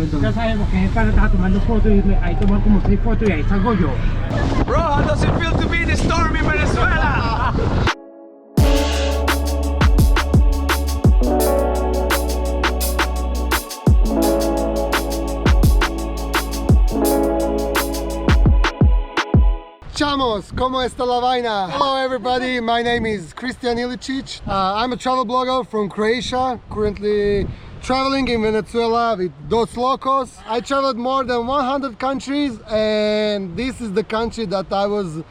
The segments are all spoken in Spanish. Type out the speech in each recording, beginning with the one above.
foto, entonces ya sabemos que ese pana estaba tomando fotos y ahí toman como 6 fotos y ahí salgo yo. Bro, how does it feel to be in the storm in Venezuela? Chamos, ¿cómo está la vaina? Hello everybody, my name is Christian Ilicic. I'm a travel blogger from Croatia, currently traveling in Venezuela with Dos Locos. I traveled more than 100 countries and this is the country that I was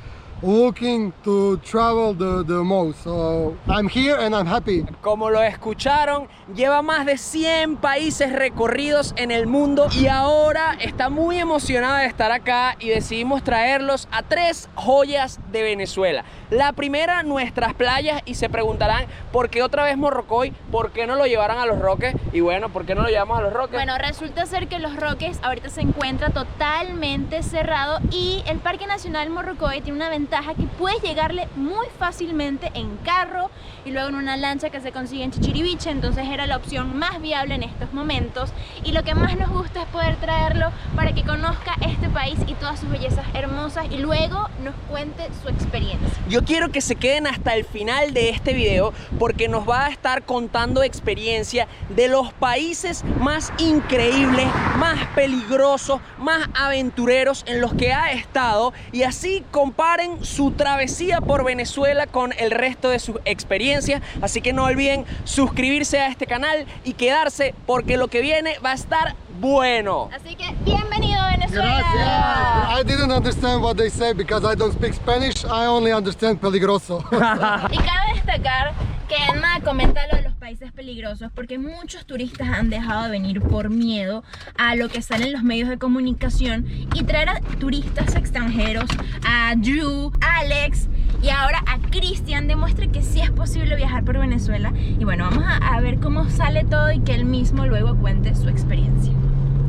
looking to travel the most. So I'm here and I'm happy. Como lo escucharon, lleva más de 100 países recorridos en el mundo y ahora está muy emocionada de estar acá y decidimos traerlos a 3 joyas de Venezuela. La primera, nuestras playas, y se preguntarán ¿por qué otra vez Morrocoy? ¿Por qué no lo llevaron a Los Roques? Y bueno, ¿por qué no lo llevamos a Los Roques? Bueno, resulta ser que Los Roques ahorita se encuentra totalmente cerrado y el Parque Nacional Morrocoy tiene una ventaja que puedes llegarle muy fácilmente en carro y luego en una lancha que se consigue en Chichiriviche, entonces era la opción más viable en estos momentos y lo que más nos gusta es poder traerlo para que conozca este país y todas sus bellezas hermosas y luego nos cuente su experiencia. Yo quiero que se queden hasta el final de este video porque nos va a estar contando experiencia de los países más increíbles, más peligrosos, más aventureros en los que ha estado y así comparen su travesía por Venezuela con el resto de sus experiencias. Así que no olviden suscribirse a este canal y quedarse porque lo que viene va a estar bueno. Así que bienvenido a Venezuela. Gracias. I didn't understand what they say because I don't speak Spanish. I only understand peligroso. Y cabe destacar que Emma comenta lo de los países peligrosos porque muchos turistas han dejado de venir por miedo a lo que sale en los medios de comunicación y traer a turistas extranjeros, a Drew, a Alex y ahora a Christian demuestra que sí es posible viajar por Venezuela y bueno, vamos a ver cómo sale todo y que él mismo luego cuente su experiencia.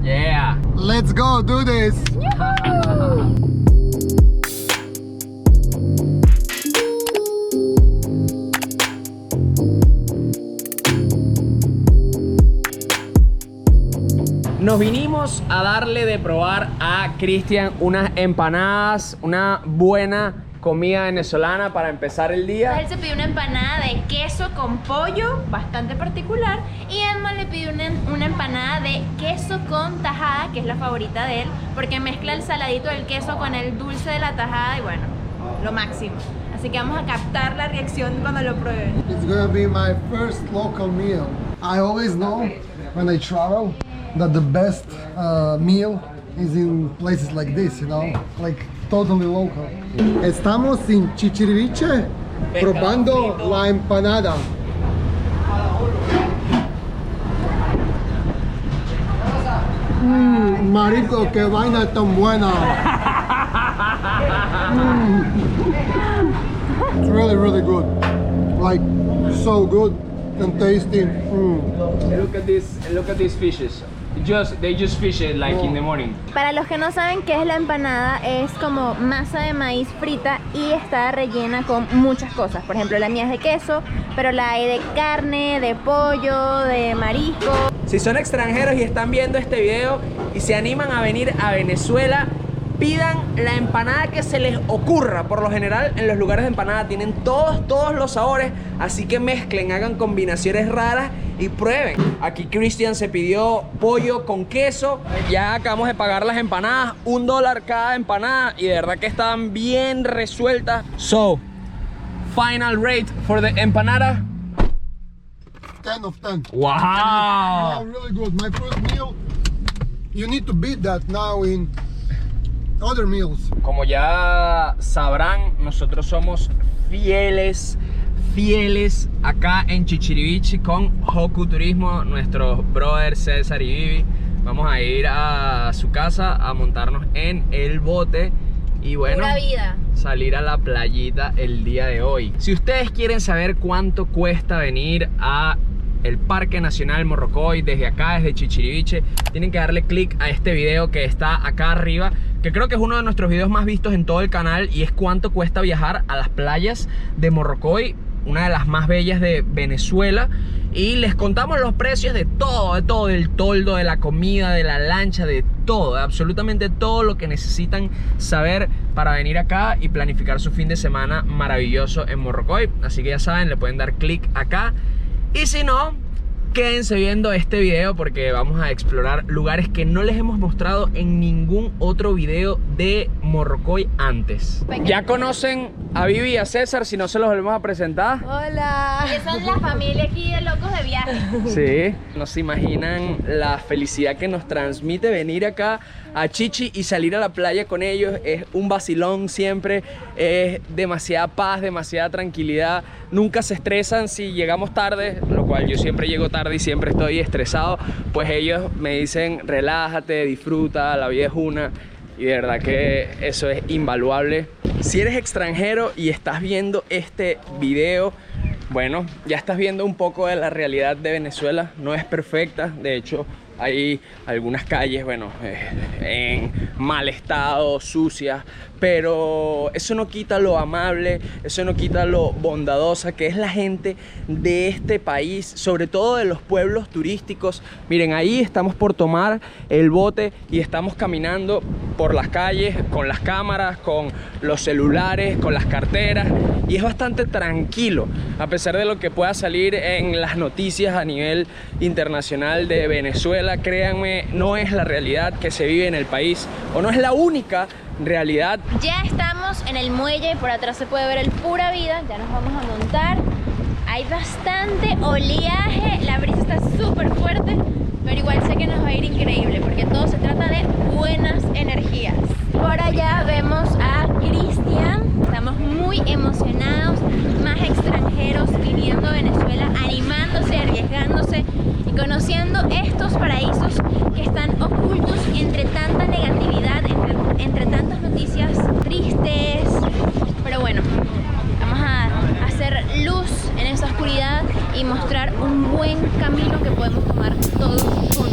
Yeah. Let's go, do this. Nos vinimos a darle de probar a Christian unas empanadas, una buena comida venezolana para empezar el día. Él se pidió una empanada de queso con pollo, bastante particular, y Emma le pidió una empanada de queso con tajada, que es la favorita de él, porque mezcla el saladito del queso con el dulce de la tajada y bueno, lo máximo. Así que vamos a captar la reacción cuando lo prueben. It's gonna be my first local meal. I always know when I travel that the best meal is in places like this, you know, like totally local. Estamos en Chichiriviche probando la empanada. Marico, qué vaina tan buena. It's really, really good. Like, so good and tasty. Look at these fishes. They just fish it like in the morning. Para los que no saben qué es la empanada, es como masa de maíz frita y está rellena con muchas cosas. Por ejemplo, la mía es de queso, pero la hay de carne, de pollo, de marisco. Si son extranjeros y están viendo este video y se animan a venir a Venezuela, pidan la empanada que se les ocurra. Por lo general en los lugares de empanada tienen todos los sabores, así que mezclen, hagan combinaciones raras y prueben. Aquí Christian se pidió pollo con queso. Ya acabamos de pagar las empanadas, $1 cada empanada y de verdad que estaban bien resueltas. So, final rate for the empanada. 10 of 10. Wow. Yeah, really good. My first meal. You need to beat that now in other meals. Como ya sabrán, nosotros somos fieles acá en Chichiriviche con Hoku Turismo, nuestros brothers César y Vivi. Vamos a ir a su casa a montarnos en el bote y bueno, Pura vida. salir a la playita el día de hoy. Si ustedes quieren saber cuánto cuesta venir a el Parque Nacional Morrocoy desde acá, desde Chichiriviche, tienen que darle click a este video que está acá arriba, que creo que es uno de nuestros videos más vistos en todo el canal, y es cuánto cuesta viajar a las playas de Morrocoy una de las más bellas de Venezuela. Y les contamos los precios de todo, del toldo, de la comida, de la lancha, de todo, absolutamente todo lo que necesitan saber para venir acá y planificar su fin de semana maravilloso en Morrocoy. Así que ya saben, le pueden dar clic acá. Y si no, quédense viendo este video porque vamos a explorar lugares que no les hemos mostrado en ningún otro video de Morrocoy antes. Ya conocen a Vivi y a César, si no se los volvemos a presentar. Hola. Ellos son la familia aquí de locos de viaje. Sí, no se imaginan la felicidad que nos transmite venir acá a Chichi y salir a la playa con ellos. Es un vacilón siempre, es demasiada paz, demasiada tranquilidad. Nunca se estresan si llegamos tarde, lo cual yo siempre llego tarde y siempre estoy estresado. Pues ellos me dicen, relájate, disfruta, la vida es una. Y de verdad que eso es invaluable. Si eres extranjero y estás viendo este video, bueno, ya estás viendo un poco de la realidad de Venezuela. No es perfecta, de hecho hay algunas calles, bueno, en mal estado, sucias, pero eso no quita lo amable, eso no quita lo bondadosa que es la gente de este país, sobre todo de los pueblos turísticos. Miren, ahí estamos por tomar el bote y estamos caminando por las calles con las cámaras, con los celulares, con las carteras, y es bastante tranquilo, a pesar de lo que pueda salir en las noticias a nivel internacional de Venezuela. Créanme, no es la realidad que se vive en el país, o no es la única realidad. Ya estamos en el muelle, por atrás se puede ver el Pura Vida, ya nos vamos a montar. Hay bastante oleaje, la brisa está súper fuerte, pero igual sé que nos va a ir increíble porque todo se trata de buenas energías. Por allá vemos a Cristian, estamos muy emocionados, más extranjeros viniendo a Venezuela, animándose, arriesgándose y conociendo estos paraísos que están ocultos entre tanta negatividad, entre tantas noticias tristes. Pero bueno, vamos a hacer luz en esa oscuridad y mostrar un buen camino que podemos tomar todos juntos.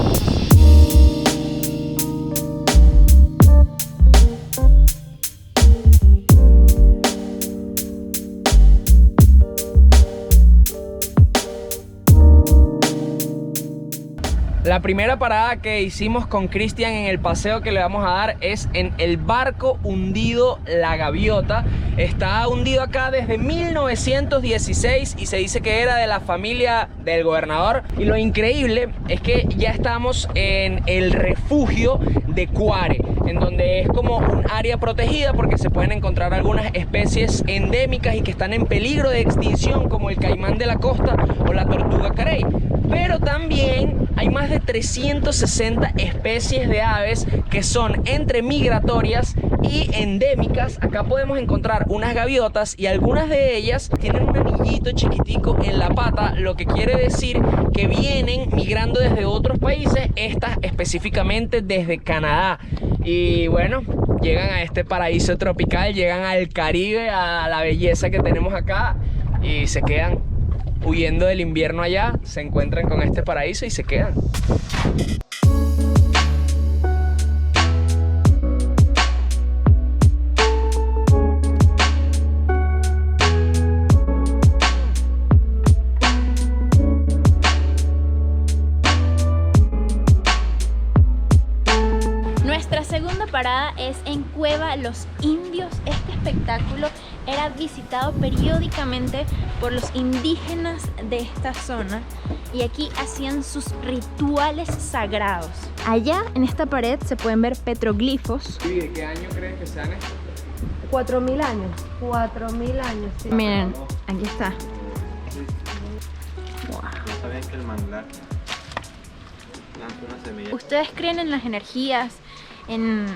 La primera parada que hicimos con Cristian en el paseo que le vamos a dar es en el barco hundido La Gaviota. Está hundido acá desde 1916 y se dice que era de la familia del gobernador. Y lo increíble es que ya estamos en el refugio de Cuare, en donde es como un área protegida porque se pueden encontrar algunas especies endémicas y que están en peligro de extinción, como el caimán de la costa o la tortuga carey. Pero también hay más de 360 especies de aves que son entre migratorias y endémicas. Acá podemos encontrar unas gaviotas y algunas de ellas tienen un anillito chiquitico en la pata, lo que quiere decir que vienen migrando desde otros países, estas específicamente desde Canadá. Y bueno, llegan a este paraíso tropical, llegan al Caribe, a la belleza que tenemos acá y se quedan huyendo del invierno allá, se encuentran con este paraíso y se quedan. Nuestra segunda parada es en Cueva Los Indios. Este espectáculo era visitado periódicamente por los indígenas de esta zona y aquí hacían sus rituales sagrados. Allá en esta pared se pueden ver petroglifos. ¿Y de qué año crees que sean estos? 4.000 años. 4.000 años, sí. Miren, aquí está. Wow. ¿Sabían que el manglar planta una semilla? ¿Ustedes creen en las energías, en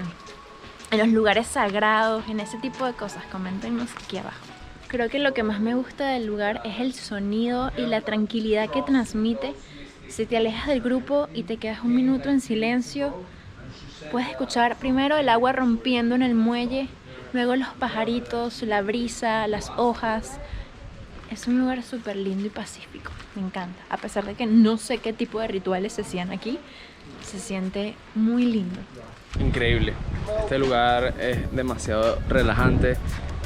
los lugares sagrados, en ese tipo de cosas? Coméntenos aquí abajo. Creo que lo que más me gusta del lugar es el sonido y la tranquilidad que transmite. Si te alejas del grupo y te quedas un minuto en silencio, puedes escuchar primero el agua rompiendo en el muelle, luego los pajaritos, la brisa, las hojas. Es un lugar súper lindo y pacífico, me encanta. A pesar de que no sé qué tipo de rituales se hacían aquí, se siente muy lindo. Increíble, este lugar es demasiado relajante,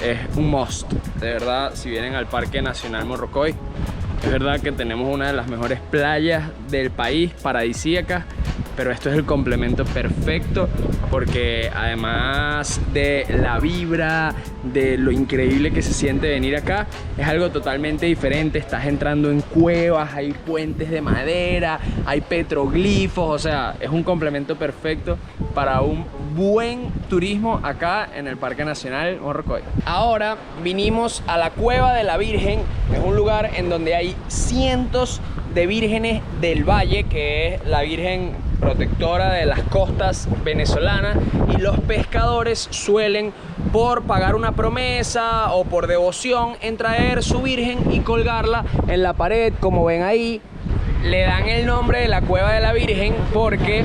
es un must. De verdad, si vienen al Parque Nacional Morrocoy, es verdad que tenemos una de las mejores playas del país, paradisíacas, pero esto es el complemento perfecto porque además de la vibra, de lo increíble que se siente venir acá, es algo totalmente diferente. Estás entrando en cuevas, hay puentes de madera, hay petroglifos, o sea, es un complemento perfecto para un buen turismo acá en el Parque Nacional Morrocoy. Ahora vinimos a la Cueva de la Virgen, es un lugar en donde hay cientos de vírgenes del valle, que es la virgen protectora de las costas venezolanas, y los pescadores suelen, por pagar una promesa o por devoción, en traer su virgen y colgarla en la pared, como ven ahí. Le dan el nombre de la Cueva de la Virgen porque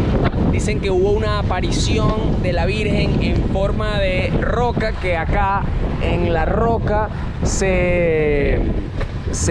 dicen que hubo una aparición de la Virgen en forma de roca, que acá en la roca se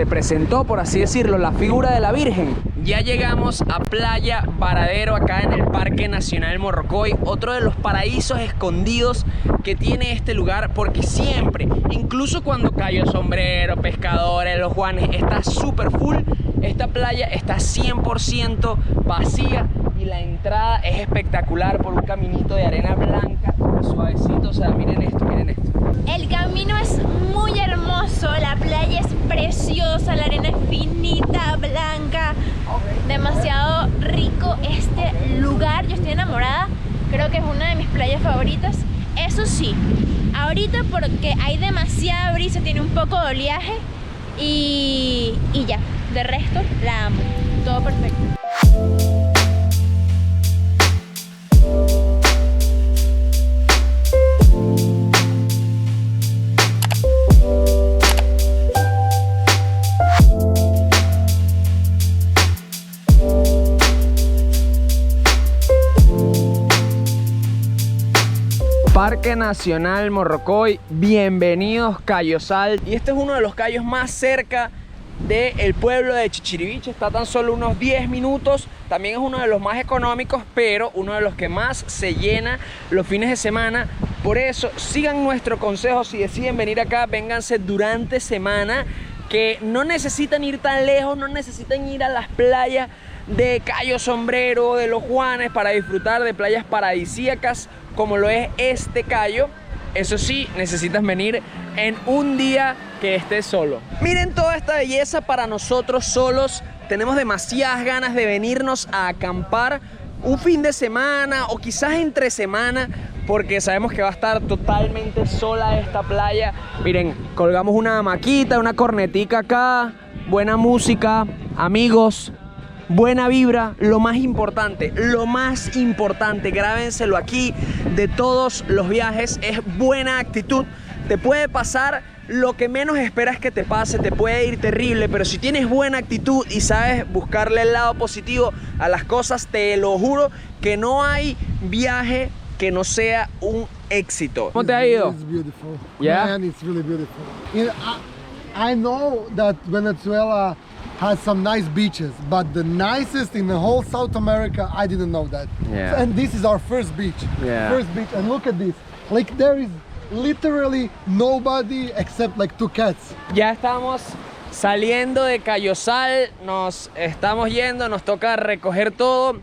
presentó, por así decirlo, la figura de la Virgen. Ya llegamos a Playa Varadero, acá en el Parque Nacional Morrocoy, otro de los paraísos escondidos que tiene este lugar, porque siempre, incluso cuando Cayo Sombrero, Pescadores, Los Juanes, está súper full, esta playa está 100% vacía y la entrada es espectacular por un caminito de arena blanca, suavecito. O sea, miren esto, miren esto. El camino es muy hermoso, la playa es preciosa, la arena es finita, blanca, demasiado rico este lugar. Yo estoy enamorada, creo que es una de mis playas favoritas. Eso sí, ahorita porque hay demasiada brisa, tiene un poco de oleaje y ya, de resto la amo, todo perfecto. Parque Nacional Morrocoy, bienvenidos Cayosal. Y este es uno de los cayos más cerca del pueblo de Chichiriviche, está tan solo unos 10 minutos. También es uno de los más económicos, pero uno de los que más se llena los fines de semana. Por eso sigan nuestro consejo: si deciden venir acá, vénganse durante semana, que no necesitan ir tan lejos, no necesitan ir a las playas de Cayo Sombrero, de Los Juanes, para disfrutar de playas paradisíacas como lo es este cayo. Eso sí, necesitas venir en un día que estés solo. Miren toda esta belleza para nosotros solos. Tenemos demasiadas ganas de venirnos a acampar un fin de semana o quizás entre semana, porque sabemos que va a estar totalmente sola esta playa. Miren, colgamos una hamaquita, una cornetica acá, buena música, amigos, buena vibra. Lo más importante, grábenselo aquí, de todos los viajes, es buena actitud. Te puede pasar lo que menos esperas que te pase, te puede ir terrible, pero si tienes buena actitud y sabes buscarle el lado positivo a las cosas, te lo juro que no hay viaje que no sea un éxito. ¿Cómo te ha ido? It's beautiful. Yeah? Man, it's really beautiful. I know that Venezuela has some nice beaches, but the nicest in the whole South America, I didn't know that. Yeah. And this is our first beach. Yeah. First beach, and look at this. Like there is literally nobody except like 2 cats. Ya estamos saliendo de Cayosal, nos estamos yendo, nos toca recoger todo.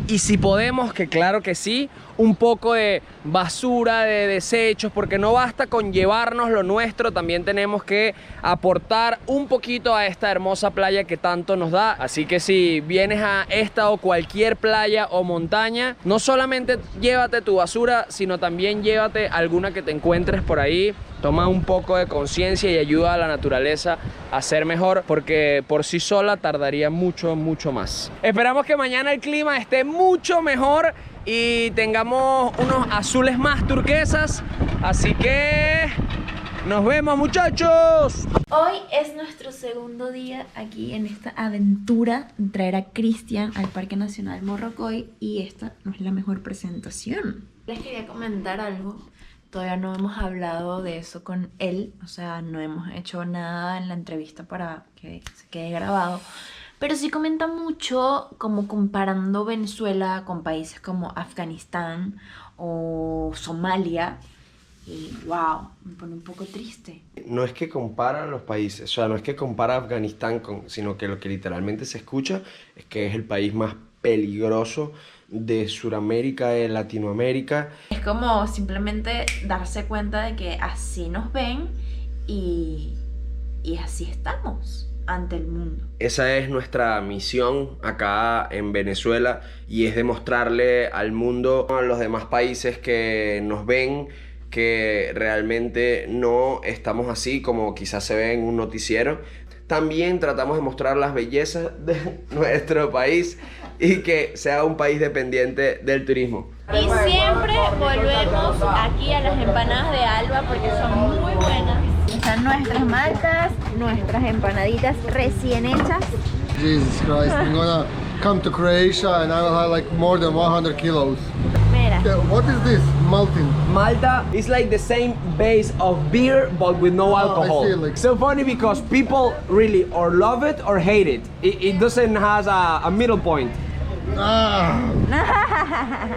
Y si podemos, que claro que sí, un poco de basura, de desechos, porque no basta con llevarnos lo nuestro, también tenemos que aportar un poquito a esta hermosa playa que tanto nos da. Así que si vienes a esta o cualquier playa o montaña, no solamente llévate tu basura, sino también llévate alguna que te encuentres por ahí. Toma un poco de conciencia y ayuda a la naturaleza a ser mejor, porque por sí sola tardaría mucho más. Esperamos que mañana el clima esté mucho mejor y tengamos unos azules más turquesas. Así que nos vemos, muchachos. Hoy es nuestro segundo día aquí en esta aventura de traer a Cristian al Parque Nacional Morrocoy, y esta no es la mejor presentación. Les quería comentar algo. Todavía no hemos hablado de eso con él, o sea, no hemos hecho nada en la entrevista para que se quede grabado, pero sí comenta mucho como comparando Venezuela con países como Afganistán o Somalia, Y wow, me pone un poco triste. No es que compara los países, o sea, no es que compara Afganistán sino que lo que literalmente se escucha es que es el país más peligroso de Sudamérica, de Latinoamérica. Es como simplemente darse cuenta de que así nos ven y así estamos ante el mundo. Esa es nuestra misión acá en Venezuela y es demostrarle al mundo, a los demás países que nos ven, que realmente no estamos así como quizás se ve en un noticiero. También tratamos de mostrar las bellezas de nuestro país y que sea un país dependiente del turismo. Y siempre volvemos aquí a las empanadas de Alba porque son muy buenas. Están nuestras maltas, nuestras empanaditas recién hechas. Jesus Christ, I'm gonna come to Croatia and I will have like more than 100 kilos. Mira. Okay, what is this? Maltin. Malta is like the same base of beer but with no alcohol. I see, like- So funny because people really or love it or hate it. It doesn't has a middle point. Ah.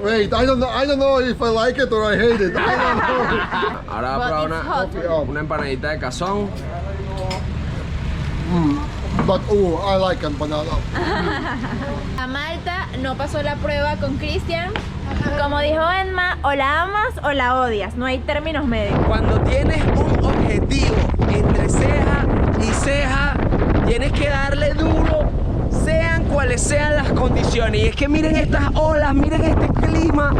Wait, I don't know if I like it or I hate it. I don't know. Ahora But prueba it's hot. una empanadita de cazón. But oh, I like empanada. La Malta no pasó la prueba con Cristian. Como dijo Emma, o la amas o la odias. No hay términos medios. Cuando tienes un objetivo entre ceja y ceja, tienes que darle duro, sean cuales sean las condiciones. Y es que miren estas olas, miren este clima.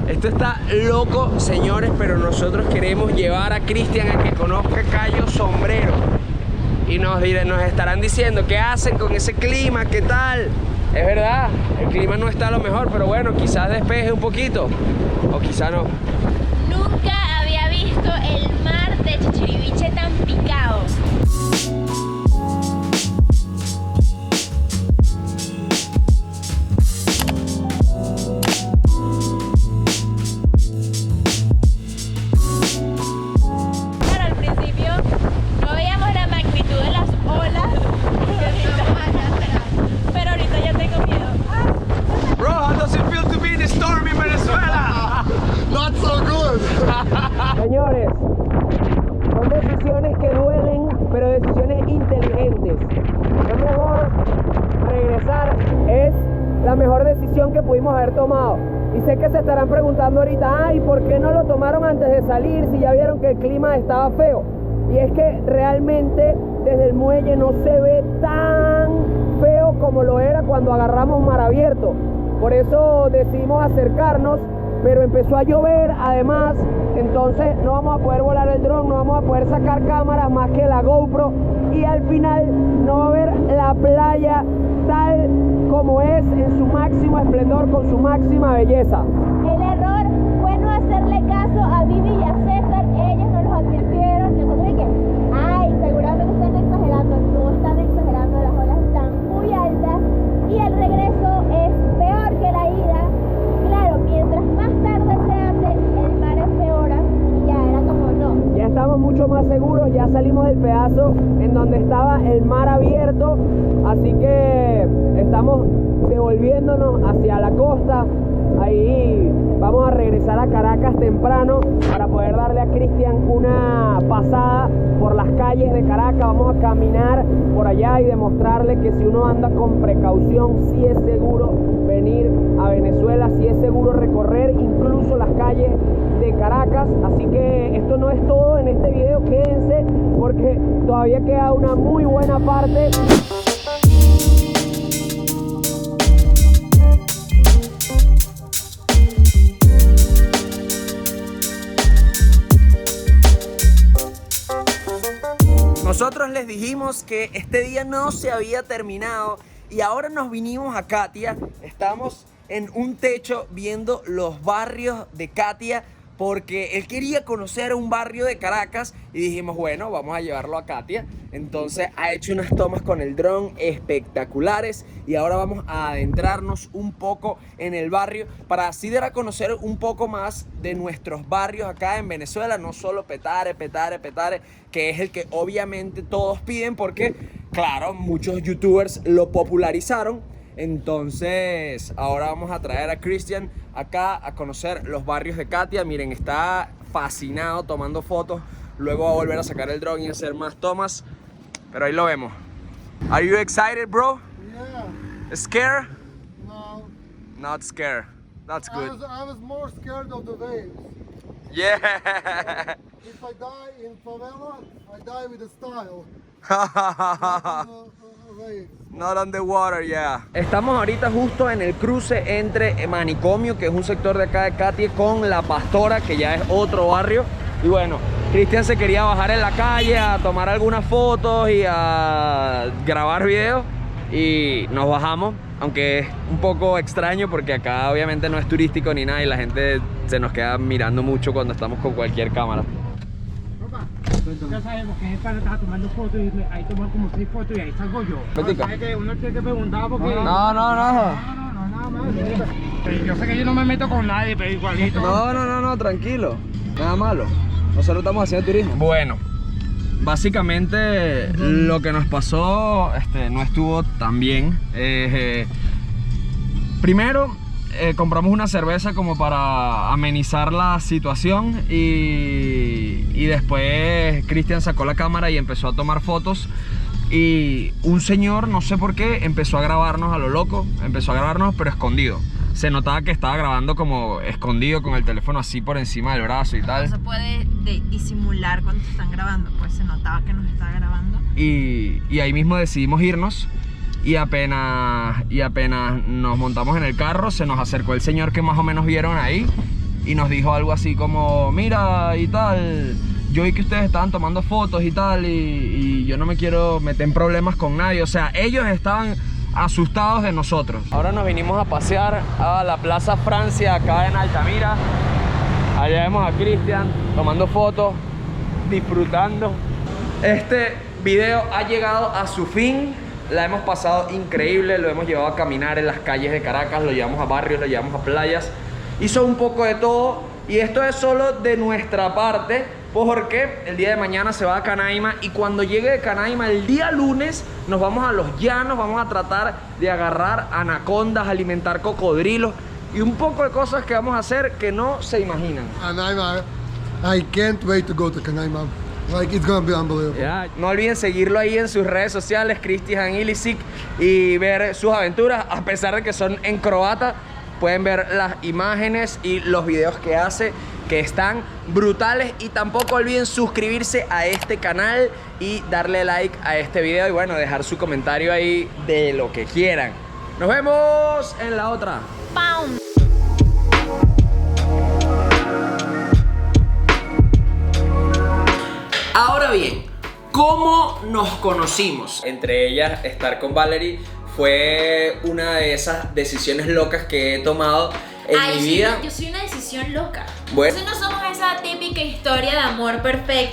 Esto está loco, señores, pero nosotros queremos llevar a Cristian a que conozca Cayo Sombrero. Y nos estarán diciendo qué hacen con ese clima, qué tal. Es verdad, el clima no está a lo mejor, pero bueno, quizás despeje un poquito. O quizás no. Nunca había visto el mar de Chichiriviche tan picado. Claro, al principio no veíamos la magnitud de las olas, pero ahorita ya tengo miedo. Bro, how does it feel to be in the storm in Venezuela? Not so good. Señores, son decisiones que duelen, pero decisiones inteligentes. Es mejor regresar, es la mejor decisión que pudimos haber tomado. Y sé que se estarán preguntando ahorita, ay, ¿por qué no lo tomaron antes de salir si ya vieron que el clima estaba feo? Y es que realmente desde el muelle no se ve tan feo como lo era cuando agarramos mar abierto. Por eso decidimos acercarnos, pero empezó a llover además, entonces no vamos a poder volar el dron, no vamos a poder sacar cámaras más que la GoPro y al final no va a ver la playa tal como es en su máximo esplendor, con su máxima belleza. El error fue no hacerle caso a Vivi y a César, ellos nos los advirtieron, nosotros dije, ay, seguramente están exagerando, no están exagerando, las olas están muy altas y el regreso es peor que la ida. Claro, mientras más tarde se hace, el mar empeora y ya era como no. Ya estamos mucho más seguros, ya salimos del pedazo en donde estaba el mar abierto, así que estamos devolviéndonos hacia la costa. Ahí vamos a regresar a Caracas temprano para poder darle a Cristian una pasada por las calles de Caracas. Vamos a caminar por allá y demostrarle que si uno anda con precaución, sí es seguro venir a Venezuela, sí es seguro recorrer incluso las calles de Caracas. Así que esto no es todo en este video, quédense porque todavía queda una muy buena parte. Nosotros les dijimos que este día no se había terminado y ahora nos vinimos a Katia. Estamos en un techo viendo los barrios de Katia porque él quería conocer un barrio de Caracas y dijimos, bueno, vamos a llevarlo a Katia. Entonces ha hecho unas tomas con el dron espectaculares y ahora vamos a adentrarnos un poco en el barrio para así dar a conocer un poco más de nuestros barrios acá en Venezuela, no solo Petare, que es el que obviamente todos piden porque, claro, muchos youtubers lo popularizaron. Entonces, ahora vamos a traer a Christian acá a conocer los barrios de Katia. Miren, está fascinado tomando fotos. Luego va a volver a sacar el drone y hacer más tomas. Pero ahí lo vemos. Are you excited, bro? Yeah. Scared? No. Not scared. That's good. I was more scared of the waves. Yeah. If I die in favela, I die with a style. Waves. Not on the water, yeah. Estamos ahorita justo en el cruce entre Manicomio, que es un sector de acá de Katia, con La Pastora, que ya es otro barrio. Y bueno, Christian se quería bajar en la calle a tomar algunas fotos y a grabar videos. Y nos bajamos, aunque es un poco extraño porque acá obviamente no es turístico ni nada y la gente se nos queda mirando mucho cuando estamos con cualquier cámara. Ya sabemos que ese pana estaba tomando fotos y ahí toman como 6 fotos y ahí salgo yo. Betica. ¿Sabes que uno tiene que preguntar porque... No. nada más. Yo sé que yo no me meto con nadie, pero igualito. No, tranquilo. Nada malo. Nosotros estamos haciendo turismo. Bueno, básicamente lo que nos pasó no estuvo tan bien. Primero, compramos una cerveza como para amenizar la situación y después Christian sacó la cámara y empezó a tomar fotos. Y un señor, no sé por qué, empezó a grabarnos a lo loco. Empezó a grabarnos pero escondido. Se notaba que estaba grabando como escondido con el teléfono así por encima del brazo y tal. No se puede disimular cuando te están grabando, pues se notaba que nos estaba grabando. Y ahí mismo decidimos irnos y apenas nos montamos en el carro, se nos acercó el señor que más o menos vieron ahí y nos dijo algo así como, mira y tal, yo vi que ustedes estaban tomando fotos y tal y yo no me quiero meter en problemas con nadie. O sea, ellos estaban asustados de nosotros. Ahora nos vinimos a pasear a la Plaza Francia acá en Altamira. Allá vemos a Christian tomando fotos, disfrutando. Este video ha llegado a su fin. La hemos pasado increíble, lo hemos llevado a caminar en las calles de Caracas, lo llevamos a barrios, lo llevamos a playas. Hizo un poco de todo y esto es solo de nuestra parte porque el día de mañana se va a Canaima y cuando llegue de Canaima el día lunes nos vamos a los llanos, vamos a tratar de agarrar anacondas, alimentar cocodrilos y un poco de cosas que vamos a hacer que no se imaginan. Canaima, I can't wait to go to Canaima. Like, it's gonna be unbelievable. Yeah. No olviden seguirlo ahí en sus redes sociales, Christian Ilicic, y ver sus aventuras, a pesar de que son en croata. Pueden ver las imágenes y los videos que hace, que están brutales. Y tampoco olviden suscribirse a este canal y darle like a este video. Y bueno, dejar su comentario ahí de lo que quieran. Nos vemos en la otra. ¡Pam! Ahora bien, ¿cómo nos conocimos? Entre ellas, estar con Valerie fue una de esas decisiones locas que he tomado en mi vida. Yo soy una decisión loca. Bueno. Entonces no somos esa típica historia de amor perfecta